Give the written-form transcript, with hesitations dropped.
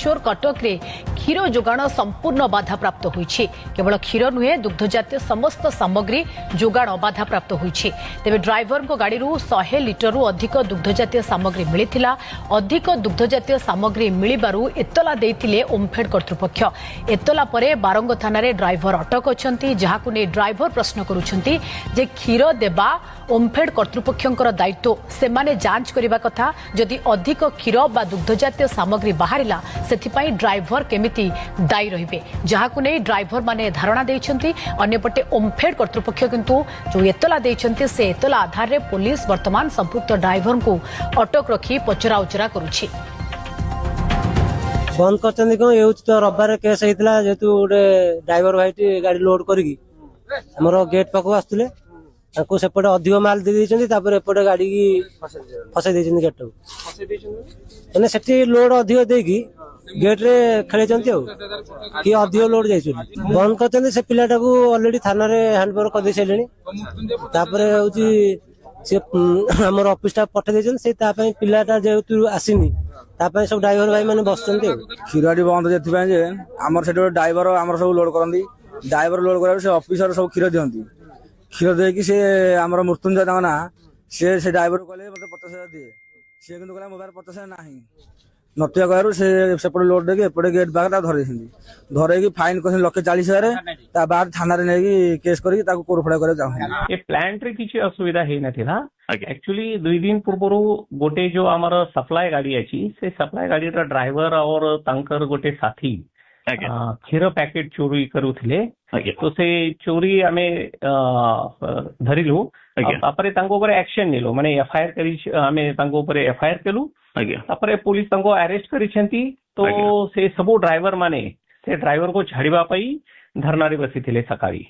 भुवनेश्वर कटक रे क्षीर जोगाण संपूर्ण बाधाप्राप्त होईछि। केवल क्षीर नुहे दुग्धजातीय समस्त सामग्री जोगाण बाधाप्राप्त होईछि। तेबे ड्राइवर को गाड़ी 100 लिटर अधिक दुग्धजातीय सामग्री मिलिथिला। अधिक दुग्धजातीय सामग्री मिलिबारु एतला देइथिले ओमफेड कर्तृपक्ष। एतला परे बारंग थाना रे ड्राइवर अटक अछंती, जहाकु ने ड्राइवर प्रश्न करूछंती जे क्षीर देबा ओमफेड कर्तृपक्षंकर दायित्व, सेमाने जांच करिबा कथा। जदि अधिक क्षीर बा दुग्धजातीय सामग्री बाहरिला सेथिपाई ड्राइवर केमिति दायी रहिबे, जहाकु ने ड्राइवर माने धारणा दैछंती। अन्यपटे ओमफेड कर्तृपक्ष किंतु जो एतला दैछंती से एतला आधार रे पुलिस वर्तमान संपुक्त ड्राइवर को अटक रखी पचरा उचरा करूछि। बंद करछंती कोन एउ तो रबार केस हेतला, जेतु गोटे ड्राइवर भाईटी गाड़ी लोड करिकी हमरो गेट पाखु आस्तुले ताको सेपटे अधिक माल दे देछंती। तापर एपटे गाड़ी की फसे देछंती गेट को फसे देछंती माने सेठी लोड अधिक देकी गेट रे खेलेछंती हो कि अधिक लोड जाइछु। बंद करछंती से पिलाटा को ऑलरेडी थाना रे हैंडओवर कर देछलेनी। तापर होची से हमर ऑफिस स्टाफ पठे देछन, से ता पई पिलाटा जेतु आसीनी ता पई सब ड्राइवर भाई माने बसचंती। खीरडी बंद जेथि पई जे हमर सेठी ड्राइवर हमर सब लोड करंदी। ड्राइवर लोड करा से ऑफिसर सब खीर दियंती। क्षीर देकी से आमर मृत्युंजय ना से ड्राइवर कहले मते 50,000 दिए। से किंतु कहला मोबाइल 50,000 नाही नतिया कहरु सेपटे लोड देके एपटे गेट बागटा धरे दिसंदी। धरेकी फाइन कसन 140,000 ता बाद थाना रे नेकी केस करी ताको कोरफडा करे जाऊ। ए प्लांट रे किछि असुविधा हे नथिला। एक्चुअली 2 दिन पूर्वरु गोटे जो हमर सप्लाई गाड़ी अछि से सप्लाई गाड़ी रा ड्राइवर और तांकर गोटे साथी क्षीर पैकेट चोरी करूथिले। तो से चोरी आमे धरिलु। तापरे तांको ऊपर एक्शन नेलो, माने एफआईआर करी आमे तांको ऊपर एफआईआर केलु। तापरे पुलिस तांको अरेस्ट करिसेंती। तो से सबो ड्राइवर माने से ड्राइवर को छाड़िबा पई धरना रे बसिथिले सकाळी।